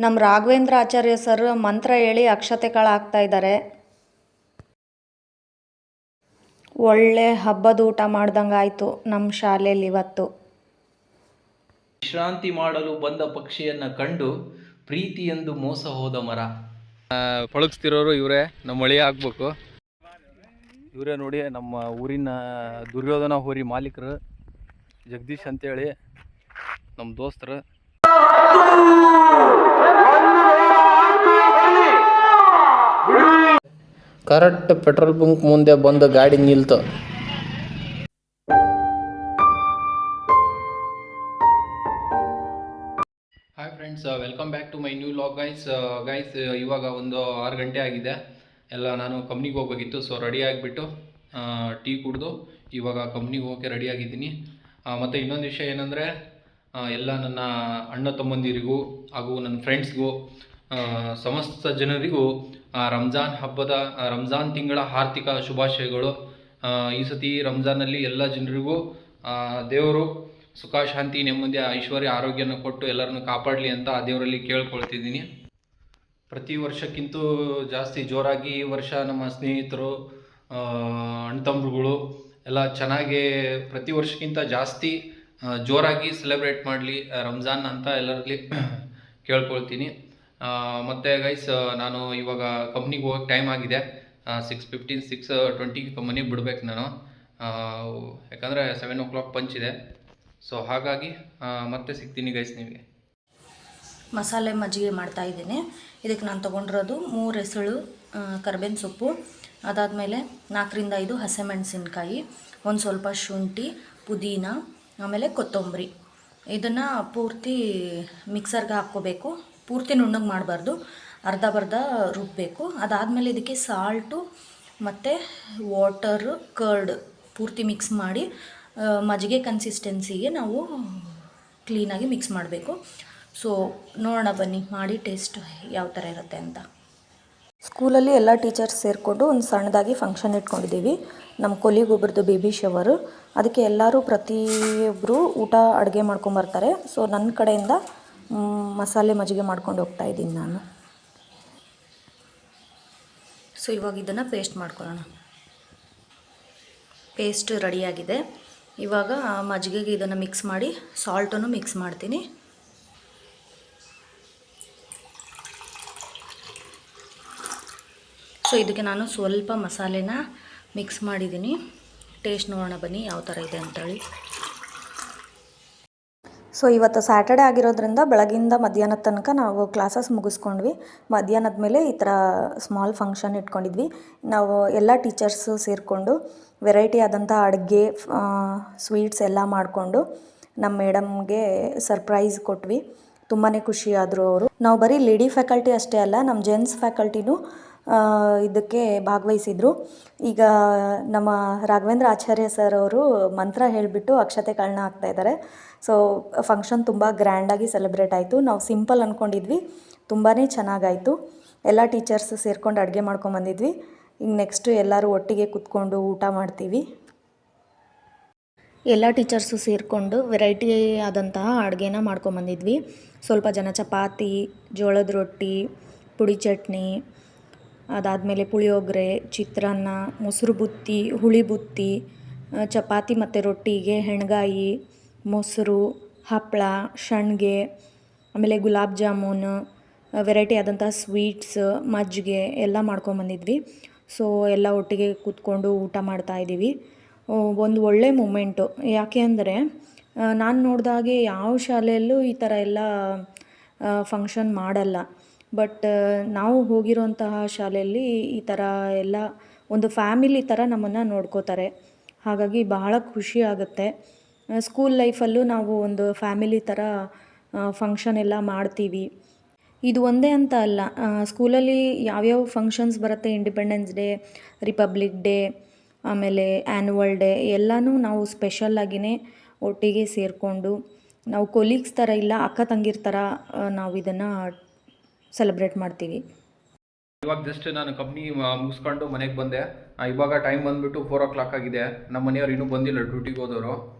ನಮ್ಮ ರಾಘವೇಂದ್ರ ಆಚಾರ್ಯ ಸರ್ ಮಂತ್ರ ಹೇಳಿ ಅಕ್ಷತೆ ಕಾಳು ಹಾಕ್ತಾ ಇದ್ದಾರೆ. ಒಳ್ಳೆ ಹಬ್ಬದ ಊಟ ಮಾಡ್ದಂಗೆ ಆಯಿತು ನಮ್ಮ ಶಾಲೆಯಲ್ಲಿ ಇವತ್ತು. ವಿಶ್ರಾಂತಿ ಮಾಡಲು ಬಂದ ಪಕ್ಷಿಯನ್ನು ಕಂಡು ಪ್ರೀತಿಯೆಂದು ಮೋಸ ಹೋದ ಮರ. ಪಳಗಿಸ್ತಿರೋರು ಇವರೇ, ನಮ್ಮ ಮಳೆ ಆಗ್ಬೇಕು. ಇವರೇ ನೋಡಿ ನಮ್ಮ ಊರಿನ ದುರ್ಯೋಧನ ಹೋರಿ ಮಾಲೀಕರು, ಜಗದೀಶ್ ಅಂತೇಳಿ ನಮ್ಮ ದೋಸ್ತರು. ಕರೆಕ್ಟ್ ಪೆಟ್ರೋಲ್ ಬಂಕ್ ಮುಂದೆ ಬಂದು ಗಾಡಿ ನಿಲ್ತು. Hi friends, welcome back to my new vlog guys. ಇವಾಗ ಒಂದು 6 ಗಂಟೆ ಆಗಿದೆ. ಎಲ್ಲ ನಾನು ಕಂಪ್ನಿಗೆ ಹೋಗಬೇಕಿತ್ತು. ಸೊ ರೆಡಿ ಆಗಿಬಿಟ್ಟು ಟೀ ಕುಡಿದು ಇವಾಗ ಕಂಪ್ನಿಗೆ ಹೋಗೋಕ್ಕೆ ರೆಡಿಯಾಗಿದ್ದೀನಿ. ಮತ್ತು ಇನ್ನೊಂದು ವಿಷಯ ಏನಂದರೆ, ಎಲ್ಲ ನನ್ನ ಅಣ್ಣ ತಮ್ಮಂದಿರಿಗೂ ಹಾಗೂ ನನ್ನ ಫ್ರೆಂಡ್ಸ್ಗೂ, ಸಮಸ್ತ ಜನರಿಗೂ ರಂಜಾನ್ ತಿಂಗಳ ಆರ್ಥಿಕ ಶುಭಾಶಯಗಳು. ಈ ಸತಿ ರಂಜಾನಲ್ಲಿ ಎಲ್ಲ ಜನರಿಗೂ ದೇವರು ಸುಖ, ಶಾಂತಿ, ನೆಮ್ಮದಿ, ಐಶ್ವರ್ಯ, ಆರೋಗ್ಯನ ಕೊಟ್ಟು ಎಲ್ಲರನ್ನು ಕಾಪಾಡಲಿ ಅಂತ ದೇವರಲ್ಲಿ ಕೇಳ್ಕೊಳ್ತಿದ್ದೀನಿ. ಪ್ರತಿ ವರ್ಷಕ್ಕಿಂತ ಜಾಸ್ತಿ ಜೋರಾಗಿ ಈ ವರ್ಷ ನಮ್ಮ ಸ್ನೇಹಿತರು, ಅಣ್ತಂಬ್ರುಗಳು ಎಲ್ಲ ಚೆನ್ನಾಗಿ ಪ್ರತಿ ವರ್ಷಕ್ಕಿಂತ ಜಾಸ್ತಿ ಜೋರಾಗಿ ಸೆಲೆಬ್ರೇಟ್ ಮಾಡಲಿ ರಂಜಾನ್ ಅಂತ ಎಲ್ಲರಲ್ಲಿ ಕೇಳ್ಕೊಳ್ತೀನಿ. ಮತ್ತು ಗೈಸ್, ನಾನು ಇವಾಗ ಕಂಪ್ನಿಗೆ ಹೋಗೋಕ್ಕೆ ಟೈಮ್ ಆಗಿದೆ. 6:15 6:20 ಮನೆಗೆ ಬಿಡ್ಬೇಕು ನಾನು, ಯಾಕಂದರೆ 7 o'clock ಪಂಚ್ ಇದೆ. ಸೊ ಹಾಗಾಗಿ ಮತ್ತೆ ಸಿಗ್ತೀನಿ ಗೈಸ್ ನಿಮಗೆ. ಮಸಾಲೆ ಮಜ್ಜಿಗೆ ಮಾಡ್ತಾಯಿದ್ದೀನಿ. ಇದಕ್ಕೆ ನಾನು ತೊಗೊಂಡಿರೋದು 3 ಎಸಳು ಕರ್ಬೇವಿನ ಸೊಪ್ಪು, ಅದಾದಮೇಲೆ 4ರಿಂದ 5 ಹಸಿಮೆಣಸಿನ್ಕಾಯಿ, ಒಂದು ಸ್ವಲ್ಪ ಶುಂಠಿ, ಪುದೀನ, ಆಮೇಲೆ ಕೊತ್ತಂಬರಿ. ಇದನ್ನು ಪೂರ್ತಿ ಮಿಕ್ಸರ್ಗೆ ಹಾಕ್ಕೋಬೇಕು. ಪೂರ್ತಿ ನುಣ್ಣಗೆ ಮಾಡಬಾರ್ದು, ಅರ್ಧ ರುಬ್ಬಬೇಕು. ಅದಾದಮೇಲೆ ಇದಕ್ಕೆ ಸಾಲ್ಟು ಮತ್ತು ವಾಟರು, ಕರ್ಡ್ ಪೂರ್ತಿ ಮಿಕ್ಸ್ ಮಾಡಿ ಮಜ್ಜಿಗೆ ಕನ್ಸಿಸ್ಟೆನ್ಸಿಗೆ ನಾವು ಕ್ಲೀನಾಗಿ ಮಿಕ್ಸ್ ಮಾಡಬೇಕು. ಸೊ ನೋಡೋಣ ಬನ್ನಿ, ಮಾಡಿ ಟೇಸ್ಟ್ ಯಾವ ಥರ ಇರುತ್ತೆ ಅಂತ. ಸ್ಕೂಲಲ್ಲಿ ಎಲ್ಲ ಟೀಚರ್ಸ್ ಸೇರಿಕೊಂಡು ಒಂದು ಸಣ್ಣದಾಗಿ ಫಂಕ್ಷನ್ ಇಟ್ಕೊಂಡಿದ್ದೀವಿ. ನಮ್ಮ ಕೊಲಿಗೊಬ್ಬರದು ಬೇಬಿ ಶವರು. ಅದಕ್ಕೆ ಎಲ್ಲರೂ ಪ್ರತಿಯೊಬ್ಬರು ಊಟ ಅಡುಗೆ ಮಾಡ್ಕೊಂಬರ್ತಾರೆ. ಸೊ ನನ್ನ ಕಡೆಯಿಂದ ಮಸಾಲೆ ಮಜ್ಜಿಗೆ ಮಾಡ್ಕೊಂಡು ಹೋಗ್ತಾ ಇದ್ದೀನಿ ನಾನು. ಸೊ ಇವಾಗ ಇದನ್ನು ಪೇಸ್ಟ್ ಮಾಡ್ಕೊಳ್ಳೋಣ. ಪೇಸ್ಟ್ ರೆಡಿಯಾಗಿದೆ. ಇವಾಗ ಮಜ್ಜಿಗೆಗೆ ಇದನ್ನು ಮಿಕ್ಸ್ ಮಾಡಿ ಸಾಲ್ಟನ್ನು ಮಿಕ್ಸ್ ಮಾಡ್ತೀನಿ. ಸೊ ಇದಕ್ಕೆ ನಾನು ಸ್ವಲ್ಪ ಮಸಾಲೆನ ಮಿಕ್ಸ್ ಮಾಡಿದ್ದೀನಿ. ಟೇಸ್ಟ್ ನೋಡೋಣ ಬನ್ನಿ ಯಾವ ಥರ ಇದೆ ಅಂತೇಳಿ. ಸೊ ಇವತ್ತು ಸ್ಯಾಟರ್ಡೆ ಆಗಿರೋದ್ರಿಂದ ಬೆಳಗಿಂದ ಮಧ್ಯಾಹ್ನದ ತನಕ ನಾವು ಕ್ಲಾಸಸ್ ಮುಗಿಸ್ಕೊಂಡ್ವಿ. ಮಧ್ಯಾಹ್ನದ ಮೇಲೆ ಈ ಥರ ಸ್ಮಾಲ್ ಫಂಕ್ಷನ್ ಇಟ್ಕೊಂಡಿದ್ವಿ. ನಾವು ಎಲ್ಲ ಟೀಚರ್ಸು ಸೇರಿಕೊಂಡು ವೆರೈಟಿ ಆದಂಥ ಅಡುಗೆ, ಸ್ವೀಟ್ಸ್ ಎಲ್ಲ ಮಾಡಿಕೊಂಡು ನಮ್ಮ ಮೇಡಮ್ಗೆ ಸರ್ಪ್ರೈಸ್ ಕೊಟ್ವಿ. ತುಂಬಾ ಖುಷಿಯಾದರು ಅವರು. ನಾವು ಬರೀ ಲೇಡಿ ಫ್ಯಾಕಲ್ಟಿ ಅಷ್ಟೇ ಅಲ್ಲ, ನಮ್ಮ ಜೆಂಟ್ಸ್ ಫ್ಯಾಕಲ್ಟಿನೂ ಇದಕ್ಕೆ ಭಾಗವಹಿಸಿದರು. ಈಗ ನಮ್ಮ ರಾಘವೇಂದ್ರ ಆಚಾರ್ಯ ಸರ್ ಅವರು ಮಂತ್ರ ಹೇಳಿಬಿಟ್ಟು ಅಕ್ಷತೆ ಕಾಳನ್ನ ಹಾಕ್ತಾಯಿದ್ದಾರೆ. ಸೊ ಫಂಕ್ಷನ್ ತುಂಬ ಗ್ರ್ಯಾಂಡಾಗಿ ಸೆಲೆಬ್ರೇಟ್ ಆಯಿತು. ನಾವು ಸಿಂಪಲ್ ಅಂದ್ಕೊಂಡಿದ್ವಿ, ತುಂಬಾ ಚೆನ್ನಾಗಾಯಿತು. ಎಲ್ಲ ಟೀಚರ್ಸ್ ಸೇರ್ಕೊಂಡು ಅಡುಗೆ ಮಾಡ್ಕೊಂಬಂದಿದ್ವಿ. ಈಗ ನೆಕ್ಸ್ಟು ಎಲ್ಲರೂ ಒಟ್ಟಿಗೆ ಕೂತ್ಕೊಂಡು ಊಟ ಮಾಡ್ತೀವಿ. ಎಲ್ಲ ಟೀಚರ್ಸು ಸೇರಿಕೊಂಡು ವೆರೈಟಿ ಆದಂತಹ ಅಡುಗೆನ ಮಾಡ್ಕೊಂಬಂದಿದ್ವಿ. ಸ್ವಲ್ಪ ಜನ ಚಪಾತಿ, ಜೋಳದ ರೊಟ್ಟಿ, ಪುಡಿ ಚಟ್ನಿ, ಅದಾದಮೇಲೆ ಪುಳಿಯೋಗರೆ, ಚಿತ್ರಾನ್ನ, ಮೊಸರು ಬುತ್ತಿ, ಹುಳಿ ಬುತ್ತಿ, ಚಪಾತಿ ಮತ್ತು ರೊಟ್ಟಿಗೆ ಹೆಣ್ಗಾಯಿ, ಮೊಸರು, ಹಪ್ಪಳ, ಸಂಡಿಗೆ, ಆಮೇಲೆ ಗುಲಾಬ್ ಜಾಮೂನು, ವೆರೈಟಿ ಆದಂಥ ಸ್ವೀಟ್ಸ್, ಮಜ್ಜಿಗೆ ಎಲ್ಲ ಮಾಡ್ಕೊಂಬಂದಿದ್ವಿ. ಸೊ ಎಲ್ಲ ಒಟ್ಟಿಗೆ ಕೂತ್ಕೊಂಡು ಊಟ ಮಾಡ್ತಾಯಿದ್ದೀವಿ. ಒಂದು ಒಳ್ಳೆ ಮೂಮೆಂಟು. ಯಾಕೆ ಅಂದರೆ ನಾನು ನೋಡಿದಾಗೆ ಯಾವ ಶಾಲೆಯಲ್ಲೂ ಈ ಥರ ಎಲ್ಲ ಫಂಕ್ಷನ್ ಮಾಡಲ್ಲ. ಬಟ್ ನಾವು ಹೋಗಿರೋಂತಹ ಶಾಲೆಯಲ್ಲಿ ಈ ಥರ ಎಲ್ಲ ಒಂದು ಫ್ಯಾಮಿಲಿ ಥರ ನಮ್ಮನ್ನು ನೋಡ್ಕೋತಾರೆ. ಹಾಗಾಗಿ ಬಹಳ ಖುಷಿ ಆಗುತ್ತೆ. ಸ್ಕೂಲ್ ಲೈಫಲ್ಲೂ ನಾವು ಒಂದು ಫ್ಯಾಮಿಲಿ ಥರ ಫಂಕ್ಷನ್ ಎಲ್ಲ ಮಾಡ್ತೀವಿ. ಇದು ಒಂದೇ ಅಂತ ಅಲ್ಲ, ಸ್ಕೂಲಲ್ಲಿ ಯಾವ್ಯಾವ ಫಂಕ್ಷನ್ಸ್ ಬರುತ್ತೆ, ಇಂಡಿಪೆಂಡೆನ್ಸ್ ಡೇ, ರಿಪಬ್ಲಿಕ್ ಡೇ, ಆಮೇಲೆ ಆ್ಯನ್ಯುವಲ್ ಡೇ ಎಲ್ಲನೂ ನಾವು ಸ್ಪೆಷಲ್ಲಾಗಿಯೇ ಒಟ್ಟಿಗೆ ಸೇರಿಕೊಂಡು ನಾವು ಕೊಲೀಗ್ಸ್ ಥರ ಇಲ್ಲ, ಅಕ್ಕ ತಂಗಿರ ಥರ ನಾವು ಇದನ್ನು ಸೆಲೆಬ್ರೇಟ್ ಮಾಡ್ತೀವಿ. ಇವಾಗ ಜಸ್ಟ್ ನಾನು ಕಂಪ್ನಿ ಮುಗಿಸ್ಕೊಂಡು ಮನೆಗೆ ಬಂದೆ. ಇವಾಗ ಟೈಮ್ ಬಂದುಬಿಟ್ಟು 4 o'clock ಆಗಿದೆ. ನಮ್ಮ ಮನೆಯವ್ರು ಇನ್ನೂ ಬಂದಿಲ್ಲ, ಡ್ಯೂಟಿಗೆ ಹೋದವರು.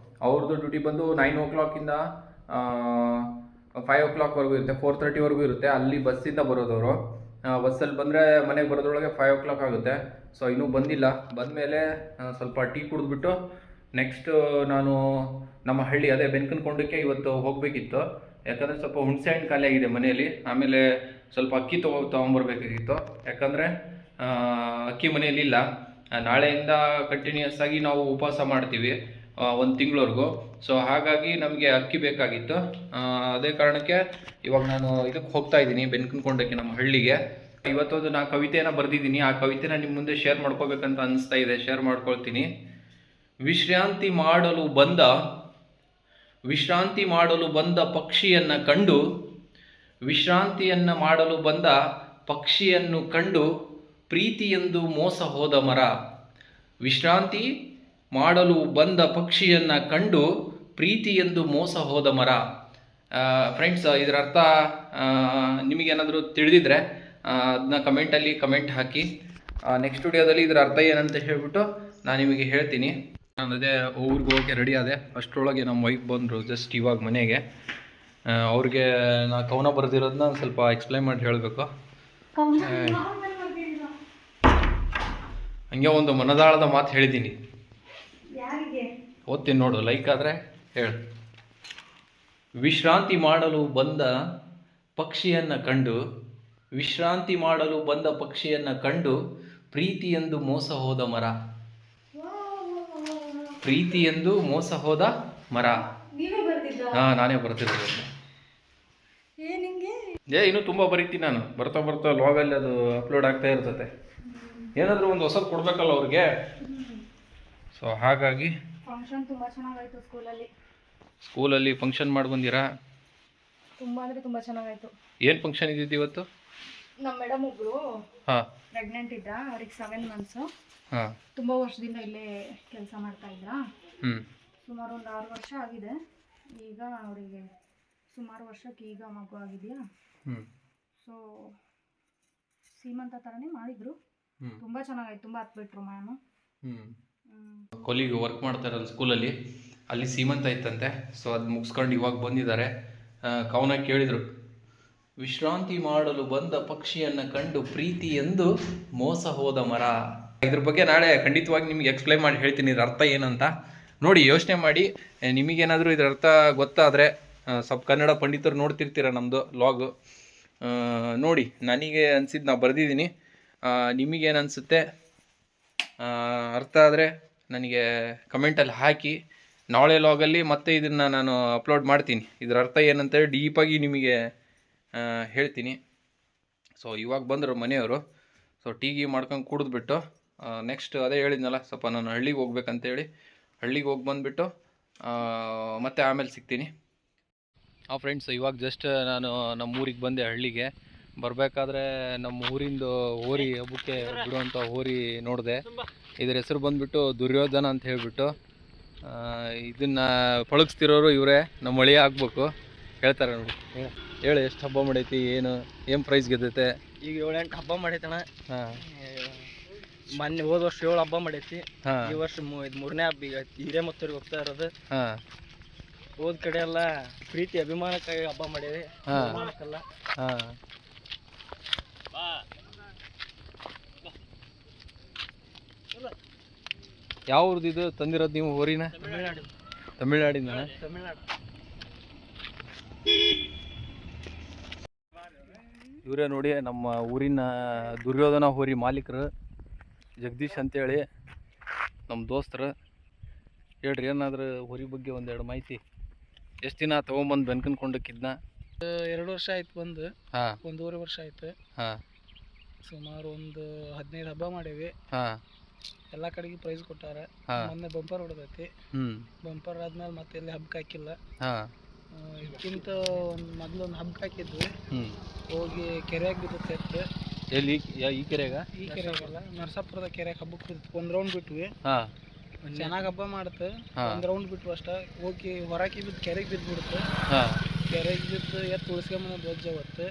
ಅವ್ರದ್ದು ಡ್ಯೂಟಿ ಬಂದು 9 o'clock 5 o'clockವರೆಗೂ ಇರುತ್ತೆ, 4:30ವರೆಗೂ ಇರುತ್ತೆ. ಅಲ್ಲಿ ಬಸ್ಸಿಂದ ಬರೋದವರು. ಬಸ್ಸಲ್ಲಿ ಬಂದರೆ ಮನೆಗೆ ಬರೋದ್ರೊಳಗೆ 5 o'clock ಆಗುತ್ತೆ. ಸೊ ಇನ್ನೂ ಬಂದಿಲ್ಲ. ಬಂದಮೇಲೆ ಸ್ವಲ್ಪ ಟೀ ಕುಡಿದ್ಬಿಟ್ಟು ನೆಕ್ಸ್ಟು ನಾನು ನಮ್ಮ ಹಳ್ಳಿ ಅದೇ ಬೆನ್ಕನಕೊಂಡಕ್ಕೆ ಇವತ್ತು ಹೋಗಬೇಕಿತ್ತು. ಯಾಕಂದರೆ ಸ್ವಲ್ಪ ಹುಣಸೆ ಹಣ್ಣು ಖಾಲಿ ಆಗಿದೆ ಮನೆಯಲ್ಲಿ. ಆಮೇಲೆ ಸ್ವಲ್ಪ ಅಕ್ಕಿ ತೊಗೊಂಬರ್ಬೇಕಾಗಿತ್ತು. ಯಾಕಂದರೆ ಅಕ್ಕಿ ಮನೆಯಲ್ಲಿ ಇಲ್ಲ. ನಾಳೆಯಿಂದ ಕಂಟಿನ್ಯೂಸ್ ಆಗಿ ನಾವು ಉಪವಾಸ ಮಾಡ್ತೀವಿ 1 ತಿಂಗಳವರೆಗೂ. ಸೊ ಹಾಗಾಗಿ ನಮಗೆ ಅಕ್ಕಿ ಬೇಕಾಗಿತ್ತು. ಅದೇ ಕಾರಣಕ್ಕೆ ಇವಾಗ ನಾನು ಇದಕ್ಕೆ ಹೋಗ್ತಾ ಇದ್ದೀನಿ, ಬೆನ್ಕನಕೊಂಡಕ್ಕೆ, ನಮ್ಮ ಹಳ್ಳಿಗೆ. ಇವತ್ತೊಂದು ನಾನು ಕವಿತೆಯನ್ನು ಬರೆದಿದ್ದೀನಿ. ಆ ಕವಿತೆನ ನಿಮ್ಮ ಮುಂದೆ ಶೇರ್ ಮಾಡ್ಕೋಬೇಕಂತ ಅನಿಸ್ತಾ ಇದೆ, ಶೇರ್ ಮಾಡ್ಕೊಳ್ತೀನಿ. ವಿಶ್ರಾಂತಿ ಮಾಡಲು ಬಂದ ಪಕ್ಷಿಯನ್ನು ಕಂಡು, ವಿಶ್ರಾಂತಿಯನ್ನು ಮಾಡಲು ಬಂದ ಪಕ್ಷಿಯನ್ನು ಕಂಡು ಪ್ರೀತಿಯೆಂದು ಮೋಸ ಹೋದ ಮರ. ವಿಶ್ರಾಂತಿ ಮಾಡಲು ಬಂದ ಪಕ್ಷಿಯನ್ನು ಕಂಡು ಪ್ರೀತಿಯೆಂದು ಮೋಸ ಹೋದ ಮರ. ಫ್ರೆಂಡ್ಸ್, ಇದರ ಅರ್ಥ ನಿಮಗೇನಾದರೂ ತಿಳಿದಿದ್ರೆ ಅದನ್ನ ಕಮೆಂಟ್ ಹಾಕಿ. ನೆಕ್ಸ್ಟ್ ವಿಡಿಯೋದಲ್ಲಿ ಇದರ ಅರ್ಥ ಏನಂತ ಹೇಳ್ಬಿಟ್ಟು ನಾನು ನಿಮಗೆ ಹೇಳ್ತೀನಿ. ನಾನು ಅದೇ ಊರಿಗೆ ಹೋಗಿ ರೆಡಿ ಆದೆ. ಅಷ್ಟರೊಳಗೆ ನಮ್ಮ ವೈಫ್ ಬಂದರು ಜಸ್ಟ್ ಇವಾಗ ಮನೆಗೆ. ಅವ್ರಿಗೆ ನಾ ಕವನ ಬರೆದಿರೋದನ್ನ ಸ್ವಲ್ಪ ಎಕ್ಸ್ಪ್ಲೈನ್ ಮಾಡಿ ಹೇಳಬೇಕು. ಹಂಗೆ ಒಂದು ಮನದಾಳದ ಮಾತು ಹೇಳಿದ್ದೀನಿ, ಓದ್ತೀನಿ ನೋಡು, ಲೈಕ್ ಆದರೆ ಹೇಳು. ವಿಶ್ರಾಂತಿ ಮಾಡಲು ಬಂದ ಪಕ್ಷಿಯನ್ನು ಕಂಡು ಪ್ರೀತಿಯೆಂದು ಮೋಸ ಹೋದ ಮರ. ಪ್ರೀತಿಯೆಂದು ಮೋಸ ಹೋದ ಮರ. ನಾನೇ ಬರ್ತಿರೋದು. ಇನ್ನೂ ತುಂಬ ಬರೀತೀನಿ ನಾನು. ಬರ್ತಾ ಲಾಗಲ್ಲಿ ಅದು ಅಪ್ಲೋಡ್ ಆಗ್ತಾ ಇರ್ತದೆ. ಏನಾದರೂ ಒಂದು ಹೊಸದು ಕೊಡ್ಬೇಕಲ್ಲ ಅವ್ರಿಗೆ. ಸೊ ಹಾಗಾಗಿ ಫಂಕ್ಷನ್ ತುಂಬ ಚೆನ್ನಾಗಾಯಿತು. ಸ್ಕೂಲಲ್ಲಿ ಫಂಕ್ಷನ್ ಮಾಡಿ ಬಂದಿರಾ? ತುಂಬ ಅಂದರೆ ತುಂಬ ಚೆನ್ನಾಗಾಯಿತು. ಏನು ಫಂಕ್ಷನ್ ಇದ್ದಿದ್ದು ಇವತ್ತು? ನಮ್ಮ ಮೇಡಮ್ ಒಬ್ಬರು ಪ್ರೆಗ್ನೆಂಟ್ ಇದ್ದ, ಅವ್ರಿಗೆ 7 months. ತುಂಬ ವರ್ಷದಿಂದ ಇಲ್ಲೇ ಕೆಲಸ ಮಾಡ್ತಾ ಇದ್ರ. ಸುಮಾರು ಒಂದು 6 ವರ್ಷ ಆಗಿದೆ. ಈಗ ಅವರಿಗೆ ಸುಮಾರು ವರ್ಷಕ್ಕೆ ಈಗ ಮಗು ಆಗಿದೆಯಾ. ಸೊ ಸೀಮಂತ ಥರನೇ ಮಾಡಿದ್ರು. ತುಂಬ ಚೆನ್ನಾಗಾಯ್ತು. ತುಂಬ ಹತ್ಬಿಟ್ರು ಮ್ಯಾಮು. ಕೊಲಿಗೆ ವರ್ಕ್ ಮಾಡ್ತಾರಲ್ಲ ಸ್ಕೂಲಲ್ಲಿ, ಅಲ್ಲಿ ಸೀಮಂತ ಇತ್ತಂತೆ. ಸೊ ಅದು ಮುಗಿಸ್ಕೊಂಡು ಇವಾಗ ಬಂದಿದ್ದಾರೆ. ಕವನ ಕೇಳಿದರು. ವಿಶ್ರಾಂತಿ ಮಾಡಲು ಬಂದ ಪಕ್ಷಿಯನ್ನು ಕಂಡು ಪ್ರೀತಿ ಎಂದು ಮೋಸ ಹೋದ ಮರ. ಇದ್ರ ಬಗ್ಗೆ ನಾಳೆ ಖಂಡಿತವಾಗಿ ನಿಮಗೆ ಎಕ್ಸ್ಪ್ಲೈನ್ ಮಾಡಿ ಹೇಳ್ತೀನಿ ಇದ್ರ ಅರ್ಥ ಏನಂತ. ನೋಡಿ, ಯೋಚನೆ ಮಾಡಿ. ನಿಮಗೇನಾದರೂ ಇದ್ರ ಅರ್ಥ ಗೊತ್ತಾದರೆ, ಸ್ವಲ್ಪ ಕನ್ನಡ ಪಂಡಿತರು ನೋಡ್ತಿರ್ತೀರ ನಮ್ಮದು ಲಾಗು, ನೋಡಿ. ನನಗೆ ಅನಿಸಿದ್ದು ನಾ ಬರೆದಿದ್ದೀನಿ. ನಿಮಗೇನು ಅನಿಸುತ್ತೆ ಅರ್ಥ ಆದರೆ ನನಗೆ ಕಮೆಂಟಲ್ಲಿ ಹಾಕಿ. ನಾಳೆ ಲಾಗಲ್ಲಿ ಮತ್ತೆ ಇದನ್ನು ನಾನು ಅಪ್ಲೋಡ್ ಮಾಡ್ತೀನಿ. ಇದರ ಅರ್ಥ ಏನಂತೇಳಿ ಡೀಪಾಗಿ ನಿಮಗೆ ಹೇಳ್ತೀನಿ. ಸೊ ಇವಾಗ ಬಂದರು ಮನೆಯವರು. ಸೊ ಟೀ ಮಾಡ್ಕೊಂಡು ಕುಡಿದ್ಬಿಟ್ಟು ನೆಕ್ಸ್ಟ್ ಅದೇ ಹೇಳಿದ್ನಲ್ಲ, ಸ್ವಲ್ಪ ನಾನು ಹಳ್ಳಿಗೆ ಹೋಗ್ಬೇಕಂತೇಳಿ ಹಳ್ಳಿಗೆ ಹೋಗಿ ಬಂದುಬಿಟ್ಟು ಮತ್ತೆ ಆಮೇಲೆ ಸಿಗ್ತೀನಿ. ಫ್ರೆಂಡ್ಸ್, ಇವಾಗ ಜಸ್ಟ್ ನಾನು ನಮ್ಮ ಊರಿಗೆ ಬಂದೆ. ಹಳ್ಳಿಗೆ ಬರಬೇಕಾದ್ರೆ ನಮ್ಮ ಊರಿಂದು ಹೋರಿ ಹಬ್ಬಕ್ಕೆ ಬಿಡುವಂಥ ಹೋರಿ ನೋಡಿದೆ. ಇದರ ಹೆಸರು ಬಂದುಬಿಟ್ಟು ದುರ್ಯೋಧನ ಅಂತ ಹೇಳ್ಬಿಟ್ಟು. ಇದನ್ನು ಪಳಗಿಸ್ತಿರೋರು ಇವರೇ, ನಮ್ಮ ಮಳೆ ಆಗ್ಬೇಕು. ಹೇಳ್ತಾರೆ ನೋಡಿ, ಹೇಳಿ ಎಷ್ಟು ಹಬ್ಬ ಮಾಡೈತಿ, ಏನು ಪ್ರೈಸ್ ಗೆದ್ದೈತೆ? ಈಗ 7-8 ಹಬ್ಬ ಮಾಡೈತಣ್ಣ. ಮೊನ್ನೆ ಹೋದ ವರ್ಷ 7 ಹಬ್ಬ ಮಾಡೈತಿ. ಈ ವರ್ಷ ಇದು 3ನೇ ಹಬ್ಬ. ಈಗ ಹಿರೇಮತ್ತೂರಿಗೆ ಹೋಗ್ತಾ ಇರೋದು. ಹೋದ ಕಡೆ ಎಲ್ಲ ಪ್ರೀತಿ ಅಭಿಮಾನಕ್ಕಾಗಿ ಹಬ್ಬ ಮಾಡೇವಿ, ಅಭಿಮಾನಕ್ಕಲ್ಲ. ಯಾವ ಊರ್ದು ಇದು ತಂದಿರೋದು ನೀವು ಹೋರಿನ? ತಮಿಳ್ನಾಡಿನ. ಇವರೇ ನೋಡಿ ನಮ್ಮ ಊರಿನ ದುರ್ಯೋಧನ ಹೋರಿ ಮಾಲೀಕರು, ಜಗದೀಶ್ ಅಂತೇಳಿ ನಮ್ಮ ದೋಸ್ತರು. ಹೇಳ್ರಿ, ಏನಾದರೂ ಹೋರಿ ಬಗ್ಗೆ ಒಂದೆರಡು ಮಾಹಿತಿ. ಎಷ್ಟು ದಿನ ತೊಗೊಂಬಂದು ಬೆನ್ಕನಕೊಂಡಕ್ಕಿದ್ನ? 2 ವರ್ಷ ಆಯ್ತು ಬಂದು. 1.5 ವರ್ಷ ಆಯ್ತು. ಸುಮಾರು ಒಂದು 15 ಹಬ್ಬ ಮಾಡೇವಿ. ಎಲ್ಲ ಕಡೆಗೆ ಪ್ರೈಸ್ ಕೊಟ್ಟಾರ. ಮೊನ್ನೆ ಬಂಪರ್ ಹೊಡೆದೈತಿ. ಬಂಪರ್ ಆದ್ಮೇಲೆ ಮತ್ತೆ ಎಲ್ಲಿ ಹಬ್ಬಕ್ಕೆ ಹಾಕಿಲ್ಲ. ಇದಕ್ಕಿಂತ ಮೊದಲೊಂದು ಹಬ್ಬಕ್ಕೆ ಹಾಕಿದ್ವಿ. ಹೋಗಿ ಕೆರೆಯಾಗ ಬಿದ್ದೈತೆ. ಎಲ್ಲಿ? ಈ ಕೆರೆಗ? ಈ ಕೆರೆಯಾಗಲ್ಲ, ನರಸಾಪುರದ ಕೆರೆಯಾಗ ಹಬ್ಬಕ್ಕೆ ಬಿದ್ದು 1 ರೌಂಡ್ ಬಿಟ್ವಿ. ಚೆನ್ನಾಗಿ ಹಬ್ಬ ಮಾಡುತ್ತೆ. 1 ರೌಂಡ್ ಬಿಟ್ವಿ ಅಷ್ಟ. ಹೋಗಿ ಹೊರಕ್ಕೆ ಬಿದ್ದು ಕೆರೆಗೆ ಬಿದ್ದು ಬಿಡುತ್ತೆ. ಕೆರೆಗೆ ಬಿದ್ದು ಎತ್ತು ಉಳಿಸ್ಕೊಂಬಂದು ಧ್ವಜ ಅವತ್ತು.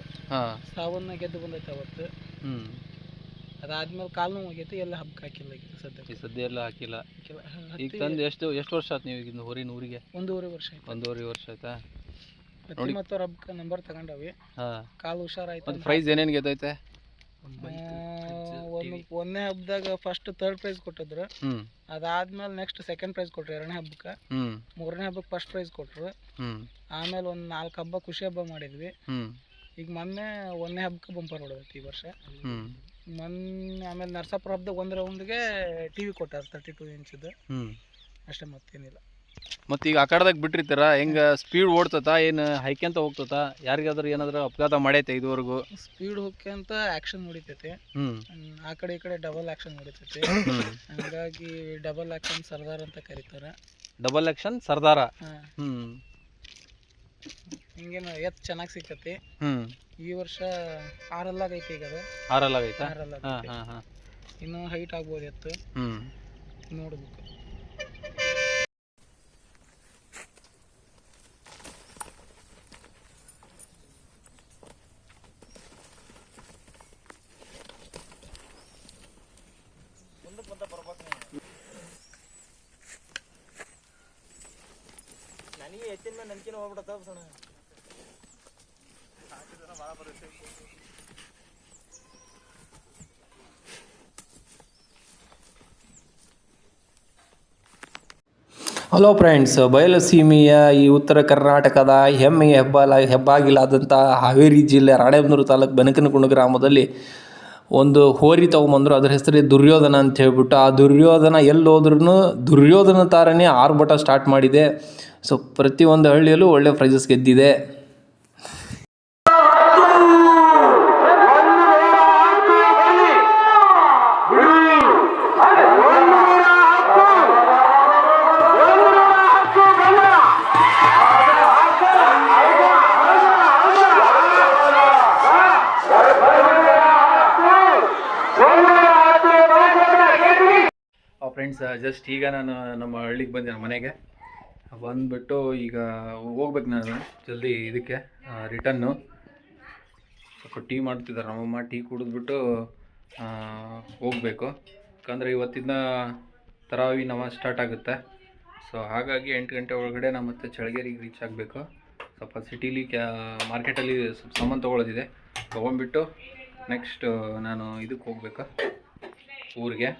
ಸಾವನ್ನ ಗೆದ್ದು ಬಂದೈತೆ ಅವತ್ತು. ಅದಾದ್ಮೇಲೆ ಕಾಲು ನೋವು ಆಗೈತಿ. ಎಲ್ಲ ಹಬ್ಬಕ್ಕೆ ಹಾಕಿಲ್ಲ ಈಗ ಸದ್ಯ ಎಲ್ಲ ಹಾಕಿಲ್ಲ. ಈಗ ತಂದು ಎಷ್ಟು ವರ್ಷ ಆಯ್ತು ನೀವು ಈಗ ಹೋರಿನ ಊರಿಗೆ? 1.5 ವರ್ಷ ಆಯ್ತು. 1.5 ವರ್ಷ ಆಯ್ತಾ? ಮತ್ತು ಹಬ್ಬಕ್ಕೆ ನಂಬರ್ ತಗೊಂಡವಿ. ಕಾಲು ಹುಷಾರಾಯ್ತು. ಪ್ರೈಸ್ ಏನೇನು ಗೆದ್ದೈತೆ? ಒಂದನೇ ಹಬ್ಬದಾಗ ಫಸ್ಟ್ 3rd ಪ್ರೈಸ್ ಕೊಟ್ಟಿದ್ರು. ಅದಾದ್ಮೇಲೆ ನೆಕ್ಸ್ಟ್ 2nd ಪ್ರೈಸ್ ಕೊಟ್ರು 2ನೇ ಹಬ್ಬಕ್ಕೆ. 3ನೇ ಹಬ್ಬಕ್ಕೆ ಫಸ್ಟ್ ಪ್ರೈಸ್ ಕೊಟ್ರು. ಆಮೇಲೆ ಒಂದು 4 ಹಬ್ಬ ಖುಷಿ ಹಬ್ಬ ಮಾಡಿದ್ವಿ. ಈಗ ಮೊನ್ನೆ 1ನೇ ಹಬ್ಬಕ್ಕೆ ಬಂಪರ್ ಹೊಡೆದೈತಿ ಈ ವರ್ಷ. ಆಮೇಲೆ ನರಸಾಪುರ ಹಬ್ಬದಾಗ 1 ರೌಂಡ್ಗೆ ಟಿವಿ ಕೊಟ್ಟಾರ 32 ಇಂಚದು. ಅಷ್ಟೇ, ಮತ್ತೇನಿಲ್ಲ. ಮತ್ತು ಈಗ ಆ ಕಡೆದಾಗ ಬಿಟ್ಟಿರ್ತೀರ, ಹೆಂಗೆ ಸ್ಪೀಡ್ ಓಡ್ತತಾ ಏನು ಹೈಕ್ಯಂತ ಹೋಗ್ತತಾ? ಯಾರಿಗಾದ್ರೂ ಏನಾದರೂ ಅಪಘಾತ ಮಾಡೈತೆ ಇದುವರೆಗೂ? ಸ್ಪೀಡ್ ಹೋಗ್ಯಂತ ಆ್ಯಕ್ಷನ್ ಹೊಡಿತೈತೆ. ಆ ಕಡೆ ಈ ಕಡೆ ಡಬಲ್ ಆ್ಯಕ್ಷನ್ ಹೊಡಿತೈತೆ. ಹಂಗಾಗಿ ಡಬಲ್ ಆ್ಯಕ್ಷನ್ ಸರ್ದಾರ್ ಅಂತ ಕರೀತಾರೆ. ಡಬಲ್ ಆ್ಯಕ್ಷನ್ ಸರ್ದಾರ. ಹಿಂಗೇನು ಎತ್ತು ಚೆನ್ನಾಗಿ ಸಿಕ್ಕತಿ. ಈ ವರ್ಷ 6 ಆಗೈತೆ. ಈಗ ಅದು 6 ಆಗೈತಾ? ಇನ್ನೂ ಹೈಟ್ ಆಗ್ಬೋದು ಎತ್ತು, ನೋಡ್ಬೇಕು. ನನಗೆ ಎತ್ತಿನ ಮೇಲೆ ನಂಬಿಕೆ ಹೋಗ್ಬಿಡತ್ತ ಸಣ್ಣ. ಹಲೋ ಫ್ರೆಂಡ್ಸ್, ಬಯಲುಸೀಮೆಯ ಈ ಉತ್ತರ ಕರ್ನಾಟಕದ ಹೆಮ್ಮೆಯ ಹೆಬ್ಬಾಗಿಲಾದಂಥ ಹಾವೇರಿ ಜಿಲ್ಲೆ ರಾಣೆಬೆನ್ನೂರು ತಾಲೂಕು ಬೆನಕನಕುಂಡ ಗ್ರಾಮದಲ್ಲಿ ಒಂದು ಹೋರಿ ತೊಗೊಂಬಂದರು. ಅದ್ರ ಹೆಸರೇ ದುರ್ಯೋಧನ ಅಂತ ಹೇಳ್ಬಿಟ್ಟು. ಆ ದುರ್ಯೋಧನ ಎಲ್ಲೋದ್ರೂ ದುರ್ಯೋಧನ ತಾರನೇ ಆರ್ಭಟ ಸ್ಟಾರ್ಟ್ ಮಾಡಿದೆ. ಸೊ ಪ್ರತಿಯೊಂದು ಹಳ್ಳಿಯಲ್ಲೂ ಒಳ್ಳೆ ಪ್ರೈಸಸ್ ಗೆದ್ದಿದೆ. ಫ್ರೆಂಡ್ಸ್, ಜಸ್ಟ್ ಈಗ ನಾನು ನಮ್ಮ ಹಳ್ಳಿಗೆ ಬಂದೆ, ನಮ್ಮ ಮನೆಗೆ ಬಂದುಬಿಟ್ಟು ಈಗ ಹೋಗ್ಬೇಕು ನಾನು ಜಲ್ದಿ ಇದಕ್ಕೆ ರಿಟನ್ನು. ಸ್ವಲ್ಪ ಟೀ ಮಾಡ್ತಿದ್ದಾರೆ ನಮ್ಮಮ್ಮ. ಟೀ ಕುಡಿದ್ಬಿಟ್ಟು ಹೋಗಬೇಕು. ಯಾಕಂದರೆ ಇವತ್ತಿಂದ ತರಾವಿ ನಮಾಜ್ ಸ್ಟಾರ್ಟ್ ಆಗುತ್ತೆ. ಸೊ ಹಾಗಾಗಿ 8 ಗಂಟೆ ಒಳಗಡೆ ನಾನು ಮತ್ತೆ ಚಳಗೇರಿಗೆ ರೀಚ್ ಆಗಬೇಕು. ಸ್ವಲ್ಪ ಸಿಟೀಲಿ ಮಾರ್ಕೆಟಲ್ಲಿ ಸ್ವಲ್ಪ ಸಾಮಾನು ತೊಗೊಳೋದಿದೆ, ತೊಗೊಂಡ್ಬಿಟ್ಟು ನೆಕ್ಸ್ಟ್ ನಾನು ಇದಕ್ಕೆ ಹೋಗ್ಬೇಕು, ಊರಿಗೆ.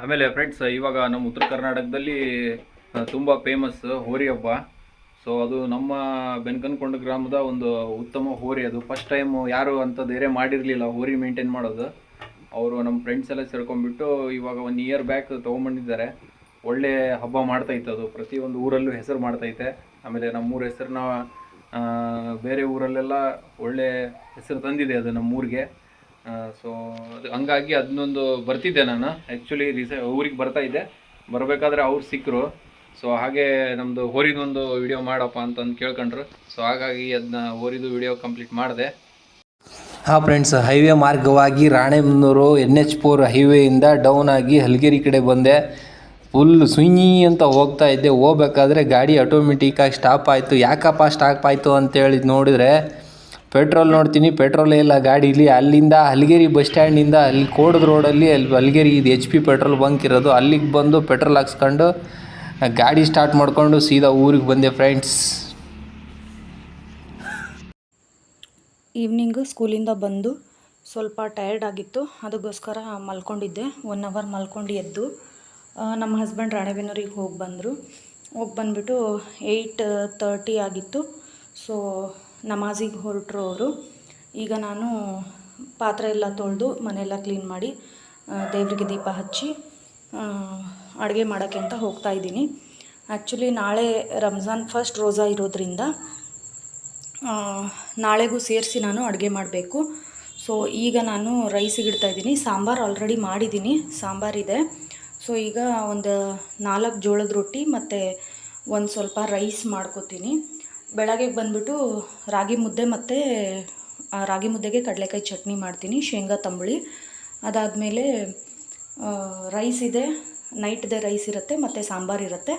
ಆಮೇಲೆ ಫ್ರೆಂಡ್ಸ್, ಇವಾಗ ನಮ್ಮ ಉತ್ತರ ಕರ್ನಾಟಕದಲ್ಲಿ ತುಂಬ ಫೇಮಸ್ ಹೋರಿ ಹಬ್ಬ. ಸೊ ಅದು ನಮ್ಮ ಬೆನಕನಕುಂಡ ಗ್ರಾಮದ ಒಂದು ಉತ್ತಮ ಹೋರಿ. ಅದು ಫಸ್ಟ್ ಟೈಮು ಯಾರು ಅಂತ ಬೇರೆ ಮಾಡಿರಲಿಲ್ಲ ಹೋರಿ ಮೇಂಟೈನ್ ಮಾಡೋದು. ಅವರು ನಮ್ಮ ಫ್ರೆಂಡ್ಸ್ ಎಲ್ಲ ಸೇರ್ಕೊಂಡ್ಬಿಟ್ಟು ಇವಾಗ 1 ಇಯರ್ ಬ್ಯಾಕ್ ತೊಗೊಂಬಂದಿದ್ದಾರೆ. ಒಳ್ಳೆ ಹಬ್ಬ ಮಾಡ್ತೈತೆ ಅದು, ಪ್ರತಿಯೊಂದು ಊರಲ್ಲೂ ಹೆಸರು ಮಾಡ್ತೈತೆ. ಆಮೇಲೆ ನಮ್ಮೂರ ಹೆಸರನ್ನ ಬೇರೆ ಊರಲ್ಲೆಲ್ಲ ಒಳ್ಳೆ ಹೆಸರು ತಂದಿದೆ ಅದು ನಮ್ಮೂರಿಗೆ. ಸೊ ಅದು ಹಂಗಾಗಿ ಅದನ್ನೊಂದು ಬರ್ತಿದ್ದೆ ನಾನು. ಆ್ಯಕ್ಚುಲಿ ಊರಿಗೆ ಬರ್ತಾಯಿದ್ದೆ, ಬರಬೇಕಾದ್ರೆ ಅವ್ರು ಸಿಕ್ಕರು. ಸೊ ಹಾಗೆ ನಮ್ಮದು ಹೋರಿದೊಂದು ವಿಡಿಯೋ ಮಾಡಪ್ಪ ಅಂತಂದು ಕೇಳ್ಕೊಂಡ್ರು. ಸೊ ಹಾಗಾಗಿ ಅದನ್ನ ಹೋರಿದು ವಿಡಿಯೋ ಕಂಪ್ಲೀಟ್ ಮಾಡಿದೆ. ಹಾಂ ಫ್ರೆಂಡ್ಸ್, ಹೈವೇ ಮಾರ್ಗವಾಗಿ ರಾಣೆಬೆನ್ನೂರು NH4 ಹೈವೇಯಿಂದ ಡೌನ್ ಆಗಿ ಹಲಗೇರಿ ಕಡೆ ಬಂದೆ. ಫುಲ್ ಸುಯ್ಯಿ ಅಂತ ಹೋಗ್ತಾ ಇದ್ದೆ. ಹೋಗ್ಬೇಕಾದ್ರೆ ಗಾಡಿ ಆಟೋಮೆಟಿಕ್ಕಾಗಿ ಸ್ಟಾಪ್ ಆಯಿತು. ಯಾಕಪ್ಪ ಸ್ಟಾಪ್ ಆಯಿತು ಅಂತೇಳಿ ನೋಡಿದರೆ ಪೆಟ್ರೋಲ್ ನೋಡ್ತೀನಿ, ಪೆಟ್ರೋಲೇ ಇಲ್ಲ ಗಾಡೀಲಿ. ಅಲ್ಲಿಂದ ಹಲಗೇರಿ ಬಸ್ ಸ್ಟ್ಯಾಂಡಿಂದ ಅಲ್ಲಿ ಕೋಡದ ರೋಡಲ್ಲಿ ಅಲ್ಲಿ ಹಲಗೇರಿ ಇದು HP ಪೆಟ್ರೋಲ್ ಬಂಕ್ ಇರೋದು, ಅಲ್ಲಿಗೆ ಬಂದು ಪೆಟ್ರೋಲ್ ಹಾಕ್ಸ್ಕೊಂಡು ಗಾಡಿ ಸ್ಟಾರ್ಟ್ ಮಾಡಿಕೊಂಡು ಸೀದಾ ಊರಿಗೆ ಬಂದೆ ಫ್ರೆಂಡ್ಸ್. ಈವ್ನಿಂಗು ಸ್ಕೂಲಿಂದ ಬಂದು ಸ್ವಲ್ಪ ಟಯರ್ಡ್ ಆಗಿತ್ತು, ಅದಕ್ಕೋಸ್ಕರ ಮಲ್ಕೊಂಡಿದ್ದೆ. 1 ಅವರ್ ಮಲ್ಕೊಂಡು ಎದ್ದು ನಮ್ಮ ಹಸ್ಬೆಂಡ್ ರಾಣೆಬೆನ್ನೂರಿಗೆ ಹೋಗಿ ಬಂದುಬಿಟ್ಟು 8:30 ಆಗಿತ್ತು. ಸೊ ನಮಾಜಿಗೆ ಹೊರಟರು ಅವರು. ಈಗ ನಾನು ಪಾತ್ರೆ ಎಲ್ಲ ತೊಳೆದು ಮನೆಯೆಲ್ಲ ಕ್ಲೀನ್ ಮಾಡಿ ದೇವರಿಗೆ ದೀಪ ಹಚ್ಚಿ ಅಡುಗೆ ಮಾಡೋಕ್ಕೆ ಅಂತ ಹೋಗ್ತಾಯಿದ್ದೀನಿ. ಆ್ಯಕ್ಚುಲಿ ನಾಳೆ ರಂಜಾನ್ ಫಸ್ಟ್ ರೋಜಾ ಇರೋದ್ರಿಂದ ನಾಳೆಗೂ ಸೇರಿಸಿ ನಾನು ಅಡುಗೆ ಮಾಡಬೇಕು. ಸೊ ಈಗ ನಾನು ರೈಸಿಗೆ ಇಡ್ತಾಯಿದ್ದೀನಿ. ಸಾಂಬಾರು ಆಲ್ರೆಡಿ ಮಾಡಿದ್ದೀನಿ, ಸಾಂಬಾರಿದೆ. ಸೊ ಈಗ ಒಂದು 4 ಜೋಳದ ರೊಟ್ಟಿ ಮತ್ತು ಒಂದು ಸ್ವಲ್ಪ ರೈಸ್ ಮಾಡ್ಕೋತೀನಿ. ಬೆಳಗ್ಗೆ ಬಂದುಬಿಟ್ಟು ರಾಗಿ ಮುದ್ದೆ ಮತ್ತು ರಾಗಿ ಮುದ್ದೆಗೆ ಕಡಲೆಕಾಯಿ ಚಟ್ನಿ ಮಾಡ್ತೀನಿ, ಶೇಂಗಾ ತಂಬುಳಿ. ಅದಾದಮೇಲೆ ರೈಸ್ ಇದೆ, ನೈಟ್ದೇ ರೈಸ್ ಇರುತ್ತೆ ಮತ್ತು ಸಾಂಬಾರು ಇರುತ್ತೆ,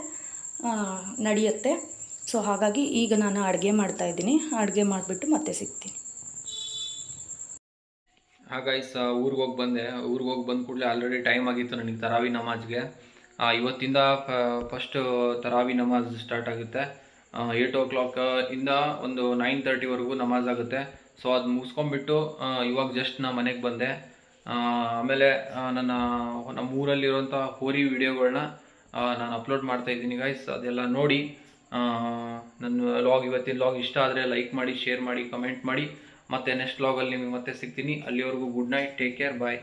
ನಡೆಯುತ್ತೆ. ಸೊ ಹಾಗಾಗಿ ಈಗ ನಾನು ಅಡುಗೆ ಮಾಡ್ತಾಯಿದ್ದೀನಿ. ಅಡುಗೆ ಮಾಡಿಬಿಟ್ಟು ಮತ್ತೆ ಸಿಗ್ತೀನಿ. ಹಾಗಾಗಿ ಊರಿಗೆ ಹೋಗಿ ಬಂದೆ. ಊರಿಗೆ ಹೋಗಿ ಬಂದ ಕೂಡಲೇ ಆಲ್ರೆಡಿ ಟೈಮ್ ಆಗಿತ್ತು ನನಗೆ ತರಾವಿ ನಮಾಜ್ಗೆ. ಇವತ್ತಿಂದ ಫಸ್ಟ್ ತರಾವಿ ನಮಾಜ್ ಸ್ಟಾರ್ಟ್ ಆಗುತ್ತೆ. 8 o'clock ಇಂದ ಒಂದು 9:30ವರೆಗೂ ನಮಾಜ್ ಆಗುತ್ತೆ. ಸೊ ಅದು ಮುಗಿಸ್ಕೊಂಡ್ಬಿಟ್ಟು ಇವಾಗ ಜಸ್ಟ್ ನಾ ಮನೆಗೆ ಬಂದೆ. ಆಮೇಲೆ ನಮ್ಮ ಊರಲ್ಲಿರುವಂಥ ಹೋರಿ ವಿಡಿಯೋಗಳನ್ನ ನಾನು ಅಪ್ಲೋಡ್ ಮಾಡ್ತಾ ಇದ್ದೀನಿ ಗೈಸ್. ಅದೆಲ್ಲ ನೋಡಿ ನನ್ನ ಇವತ್ತಿನ ಲಾಗ್ ಇಷ್ಟ ಆದರೆ ಲೈಕ್ ಮಾಡಿ, ಶೇರ್ ಮಾಡಿ, ಕಮೆಂಟ್ ಮಾಡಿ. ಮತ್ತು ನೆಕ್ಸ್ಟ್ ಲಾಗಲ್ಲಿ ನಿಮಗೆ ಮತ್ತೆ ಸಿಗ್ತೀನಿ. ಅಲ್ಲಿವರೆಗೂ ಗುಡ್ ನೈಟ್, ಟೇಕ್ ಕೇರ್, ಬಾಯ್.